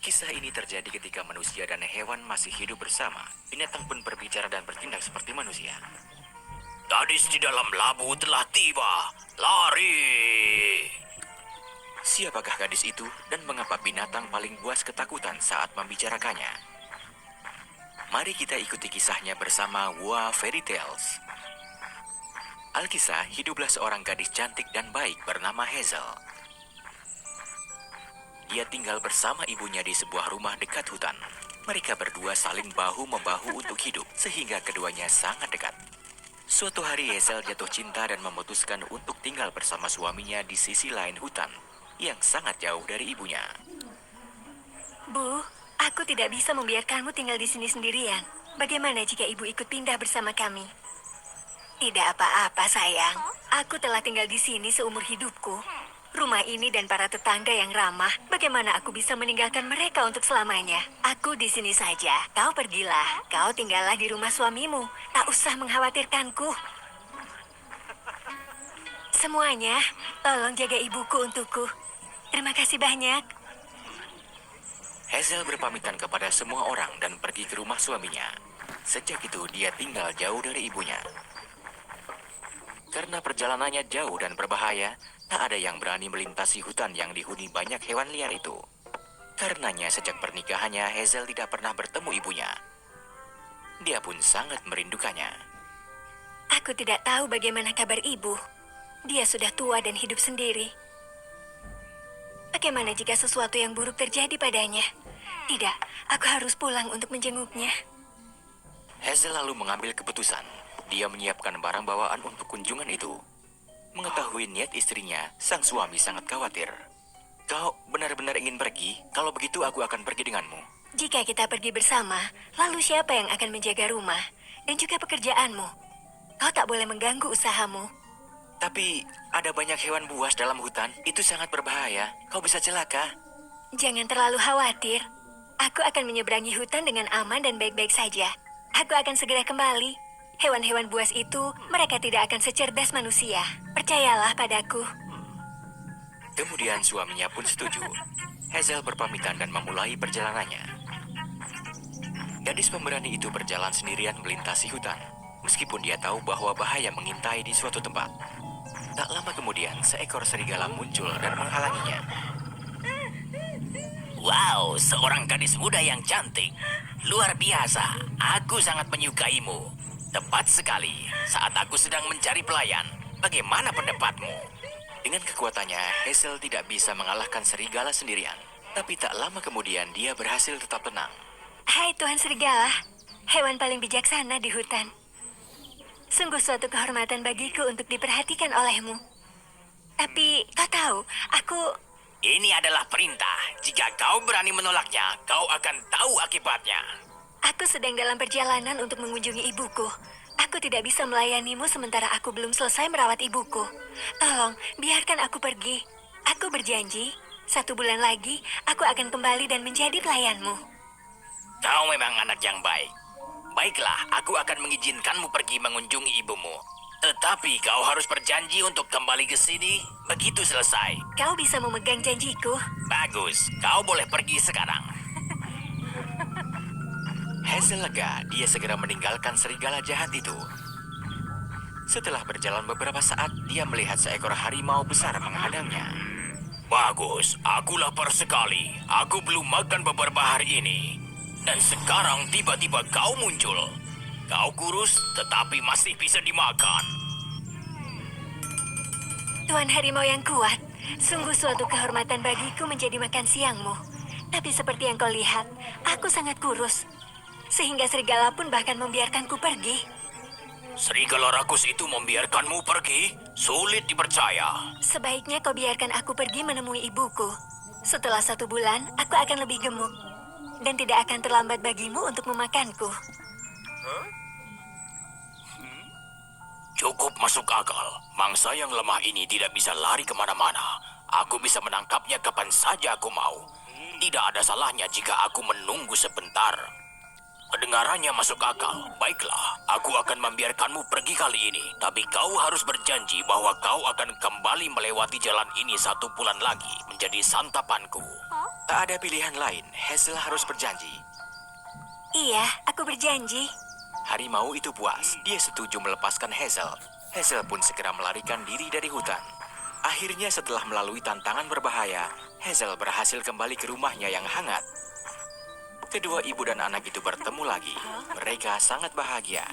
Kisah ini terjadi ketika manusia dan hewan masih hidup bersama. Binatang pun berbicara dan bertindak seperti manusia. Gadis di dalam labu telah tiba. Lari! Siapakah gadis itu dan mengapa binatang paling buas ketakutan saat membicarakannya? Mari kita ikuti kisahnya bersama Wa Fairy Tales. Alkisah, hiduplah seorang gadis cantik dan baik bernama Hazel. Dia tinggal bersama ibunya di sebuah rumah dekat hutan. Mereka berdua saling bahu-membahu untuk hidup, sehingga keduanya sangat dekat. Suatu hari Hazel jatuh cinta dan memutuskan untuk tinggal bersama suaminya di sisi lain hutan, yang sangat jauh dari ibunya. Bu, aku tidak bisa membiarkanmu tinggal di sini sendirian. Bagaimana jika ibu ikut pindah bersama kami? Tidak apa-apa, sayang. Aku telah tinggal di sini seumur hidupku. Rumah ini dan para tetangga yang ramah, bagaimana aku bisa meninggalkan mereka untuk selamanya? Aku di sini saja. Kau pergilah. Kau tinggallah di rumah suamimu. Tak usah mengkhawatirkanku. Semuanya, tolong jaga ibuku untukku. Terima kasih banyak. Hazel berpamitan kepada semua orang dan pergi ke rumah suaminya. Sejak itu dia tinggal jauh dari ibunya. Karena perjalanannya jauh dan berbahaya, tak ada yang berani melintasi hutan yang dihuni banyak hewan liar itu. Karenanya sejak pernikahannya Hazel tidak pernah bertemu ibunya. Dia pun sangat merindukannya. Aku tidak tahu bagaimana kabar ibu. Dia sudah tua dan hidup sendiri. Bagaimana jika sesuatu yang buruk terjadi padanya? Tidak, aku harus pulang untuk menjenguknya. Hazel lalu mengambil keputusan. Dia menyiapkan barang bawaan untuk kunjungan itu. Mengetahui niat istrinya, sang suami sangat khawatir. Kau benar-benar ingin pergi? Kalau begitu aku akan pergi denganmu. Jika kita pergi bersama, lalu siapa yang akan menjaga rumah dan juga pekerjaanmu? Kau tak boleh mengganggu usahamu. Tapi ada banyak hewan buas dalam hutan, itu sangat berbahaya. Kau bisa celaka. Jangan terlalu khawatir. Aku akan menyeberangi hutan dengan aman dan baik-baik saja. Aku akan segera kembali. Hewan-hewan buas itu, mereka tidak akan secerdas manusia. Percayalah padaku. Kemudian suaminya pun setuju. Hazel berpamitan dan memulai perjalanannya. Gadis pemberani itu berjalan sendirian melintasi hutan, meskipun dia tahu bahwa bahaya mengintai di suatu tempat. Tak lama kemudian, seekor serigala muncul dan menghalanginya. Wow, seorang gadis muda yang cantik. Luar biasa, aku sangat menyukaimu. Tepat sekali, saat aku sedang mencari pelayan. Bagaimana pendapatmu? Dengan kekuatannya, Hazel tidak bisa mengalahkan serigala sendirian. Tapi tak lama kemudian dia berhasil tetap tenang. Hai Tuan Serigala, hewan paling bijaksana di hutan. Sungguh suatu kehormatan bagiku untuk diperhatikan olehmu. Tapi kau tahu, aku... Ini adalah perintah. Jika kau berani menolaknya, kau akan tahu akibatnya. Aku sedang dalam perjalanan untuk mengunjungi ibuku. Aku tidak bisa melayanimu sementara aku belum selesai merawat ibuku. Tolong, biarkan aku pergi. Aku berjanji, 1 bulan lagi aku akan kembali dan menjadi pelayanmu. Kau memang anak yang baik. Baiklah, aku akan mengizinkanmu pergi mengunjungi ibumu. Tetapi kau harus berjanji untuk kembali ke sini begitu selesai. Kau bisa memegang janjiku. Bagus, kau boleh pergi sekarang. Hazel lega, dia segera meninggalkan serigala jahat itu. Setelah berjalan beberapa saat, dia melihat seekor harimau besar menghadangnya. Bagus, aku lapar sekali. Aku belum makan beberapa hari ini. Dan sekarang tiba-tiba kau muncul. Kau kurus, tetapi masih bisa dimakan. Tuan Harimau yang kuat, sungguh suatu kehormatan bagiku menjadi makan siangmu. Tapi seperti yang kau lihat, aku sangat kurus. Sehingga serigala pun bahkan membiarkanku pergi. Serigala rakus itu membiarkanmu pergi? Sulit dipercaya. Sebaiknya kau biarkan aku pergi menemui ibuku. Setelah 1 bulan, aku akan lebih gemuk. Dan tidak akan terlambat bagimu untuk memakanku. Cukup masuk akal. Mangsa yang lemah ini tidak bisa lari kemana-mana. Aku bisa menangkapnya kapan saja aku mau. Tidak ada salahnya jika aku menunggu sebentar. Kedengarannya masuk akal. Baiklah, aku akan membiarkanmu pergi kali ini. Tapi kau harus berjanji bahwa kau akan kembali melewati jalan ini 1 bulan lagi menjadi santapanku. Tak ada pilihan lain, Hazel harus berjanji. Iya, aku berjanji. Harimau itu puas, dia setuju melepaskan Hazel. Hazel pun segera melarikan diri dari hutan. Akhirnya setelah melalui tantangan berbahaya, Hazel berhasil kembali ke rumahnya yang hangat. Kedua ibu dan anak itu bertemu lagi. Mereka sangat bahagia.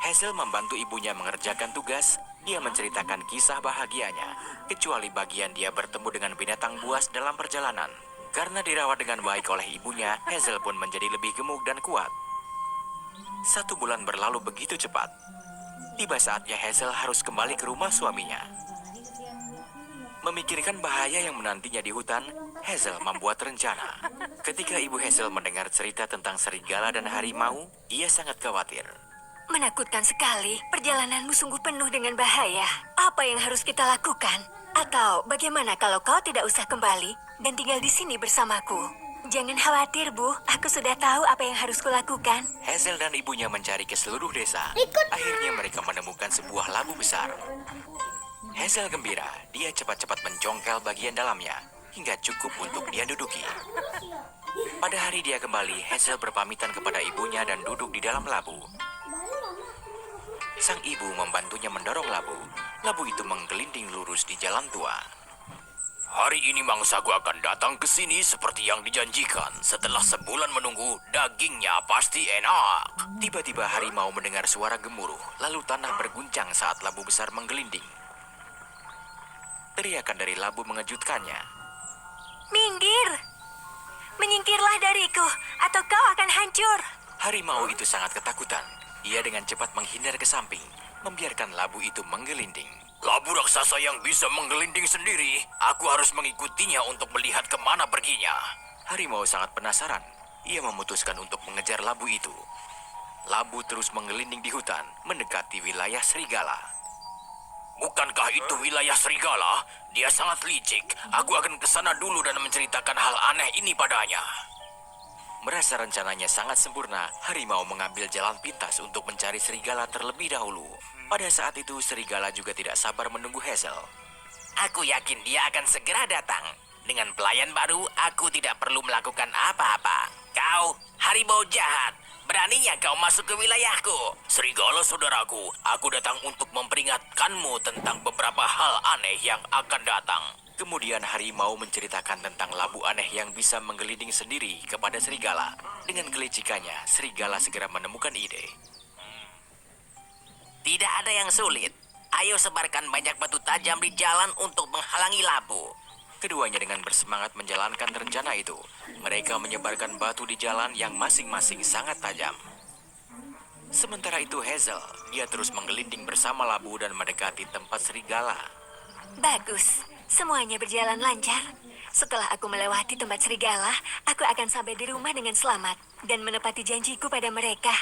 Hazel membantu ibunya mengerjakan tugas. Dia menceritakan kisah bahagianya, kecuali bagian dia bertemu dengan binatang buas dalam perjalanan. Karena dirawat dengan baik oleh ibunya, Hazel pun menjadi lebih gemuk dan kuat. 1 bulan berlalu begitu cepat. Tiba saatnya Hazel harus kembali ke rumah suaminya. Memikirkan bahaya yang menantinya di hutan, Hazel membuat rencana. Ketika ibu Hazel mendengar cerita tentang serigala dan harimau, ia sangat khawatir. Menakutkan sekali. Perjalananmu sungguh penuh dengan bahaya. Apa yang harus kita lakukan? Atau bagaimana kalau kau tidak usah kembali dan tinggal di sini bersamaku? Jangan khawatir, Bu. Aku sudah tahu apa yang harus kulakukan. Hazel dan ibunya mencari ke seluruh desa. Akhirnya mereka menemukan sebuah labu besar. Hazel gembira. Dia cepat-cepat mencongkel bagian dalamnya hingga cukup untuk dia duduki. Pada hari dia kembali, Hazel berpamitan kepada ibunya dan duduk di dalam labu. Sang ibu membantunya mendorong labu. Labu itu menggelinding lurus di jalan tua. Hari ini mangsaku akan datang ke sini seperti yang dijanjikan. Setelah sebulan menunggu, dagingnya pasti enak. Tiba-tiba harimau mendengar suara gemuruh, lalu tanah berguncang saat labu besar menggelinding. Teriakan dari labu mengejutkannya. Minggir! Menyingkirlah dariku, atau kau akan hancur. Harimau itu sangat ketakutan. Ia dengan cepat menghindar ke samping, membiarkan labu itu menggelinding. Labu raksasa yang bisa menggelinding sendiri. Aku harus mengikutinya untuk melihat kemana perginya. Harimau sangat penasaran. Ia memutuskan untuk mengejar labu itu. Labu terus menggelinding di hutan, mendekati wilayah serigala. Bukankah itu wilayah serigala? Dia sangat licik. Aku akan ke sana dulu dan menceritakan hal aneh ini padanya. Merasa rencananya sangat sempurna, harimau mengambil jalan pintas untuk mencari serigala terlebih dahulu. Pada saat itu, serigala juga tidak sabar menunggu Hazel. Aku yakin dia akan segera datang. Dengan pelayan baru, aku tidak perlu melakukan apa-apa. Kau, harimau jahat. Beraninya kau masuk ke wilayahku. Serigala saudaraku, aku datang untuk memperingatkanmu tentang beberapa hal aneh yang akan datang. Kemudian harimau menceritakan tentang labu aneh yang bisa menggelinding sendiri kepada serigala. Dengan kelicikannya, serigala segera menemukan ide. Tidak ada yang sulit. Ayo sebarkan banyak batu tajam di jalan untuk menghalangi labu. Keduanya dengan bersemangat menjalankan rencana itu. Mereka menyebarkan batu di jalan yang masing-masing sangat tajam. Sementara itu Hazel, dia terus menggelinding bersama labu dan mendekati tempat serigala. Bagus, semuanya berjalan lancar. Setelah aku melewati tempat serigala, aku akan sampai di rumah dengan selamat dan menepati janjiku pada mereka.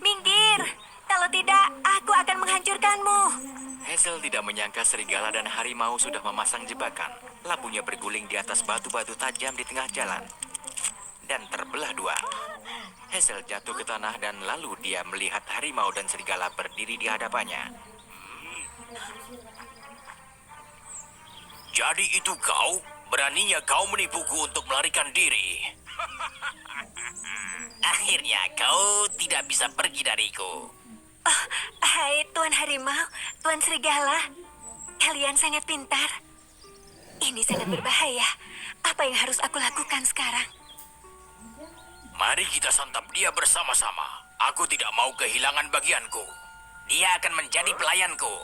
Minggir! Kalau tidak, aku akan menghancurkanmu. Hazel tidak menyangka serigala dan harimau sudah memasang jebakan. Labunya berguling di atas batu-batu tajam di tengah jalan dan terbelah dua. Hazel jatuh ke tanah dan lalu dia melihat harimau dan serigala berdiri di hadapannya. Jadi itu kau? Beraninya kau menipuku untuk melarikan diri. Akhirnya kau tidak bisa pergi dariku. Oh, hai Tuan Harimau, Tuan Serigala. Kalian sangat pintar. Ini sangat berbahaya. Apa yang harus aku lakukan sekarang? Mari kita santap dia bersama-sama. Aku tidak mau kehilangan bagianku. Dia akan menjadi pelayanku.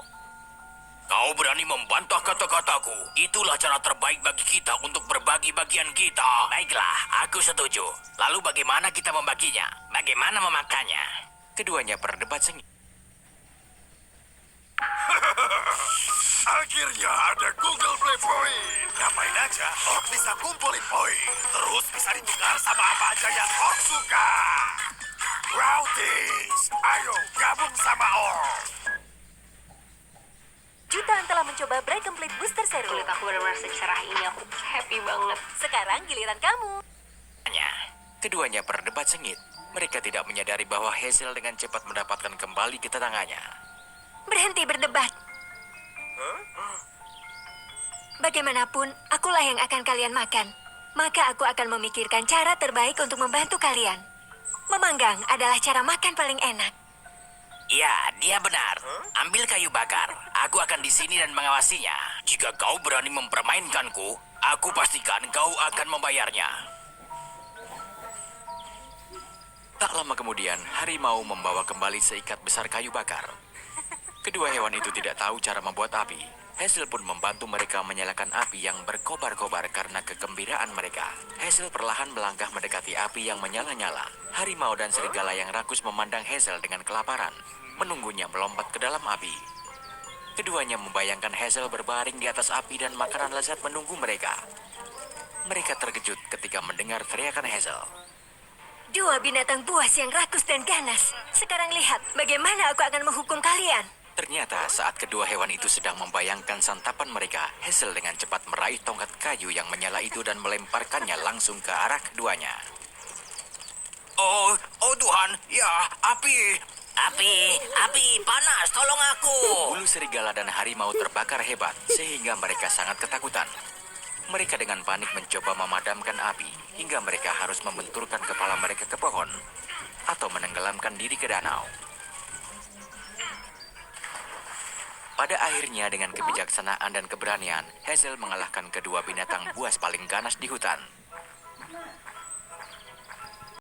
Kau berani membantah kata-kataku. Itulah cara terbaik bagi kita untuk berbagi bagian kita. Baiklah, aku setuju. Lalu bagaimana kita membaginya? Bagaimana memakannya? Keduanya berdebat sengit. Akhirnya ada Google Play Point. Ngapain aja, Ork bisa kumpulin poin. Terus bisa ditukar sama apa aja yang Ork suka. Rowdies, ayo gabung sama Ork. Jutaan telah mencoba Bright Complete Booster Serum. Kulit aku benar-benar secerah ini, aku happy banget. Sekarang giliran kamu. Keduanya berdebat sengit. Mereka tidak menyadari bahwa Hazel dengan cepat mendapatkan kembali ketenangannya. Berhenti berdebat. Bagaimanapun, akulah yang akan kalian makan. Maka aku akan memikirkan cara terbaik untuk membantu kalian. Memanggang adalah cara makan paling enak. Ya, dia benar. Ambil kayu bakar. Aku akan di sini dan mengawasinya. Jika kau berani mempermainkanku, aku pastikan kau akan membayarnya. Tak lama kemudian, harimau membawa kembali seikat besar kayu bakar. Kedua hewan itu tidak tahu cara membuat api. Hazel pun membantu mereka menyalakan api yang berkobar-kobar karena kegembiraan mereka. Hazel perlahan melangkah mendekati api yang menyala-nyala. Harimau dan serigala yang rakus memandang Hazel dengan kelaparan, menunggunya melompat ke dalam api. Keduanya membayangkan Hazel berbaring di atas api dan makanan lezat menunggu mereka. Mereka terkejut ketika mendengar teriakan Hazel. Dua binatang buas yang rakus dan ganas. Sekarang lihat bagaimana aku akan menghukum kalian. Ternyata saat kedua hewan itu sedang membayangkan santapan mereka, Hazel dengan cepat meraih tongkat kayu yang menyala itu dan melemparkannya langsung ke arah keduanya. Oh Tuhan, ya, api. Api, panas, tolong aku. Bulu serigala dan harimau terbakar hebat, sehingga mereka sangat ketakutan. Mereka dengan panik mencoba memadamkan api, hingga mereka harus membenturkan kepala mereka ke pohon, atau menenggelamkan diri ke danau. Pada akhirnya dengan kebijaksanaan dan keberanian, Hazel mengalahkan kedua binatang buas paling ganas di hutan.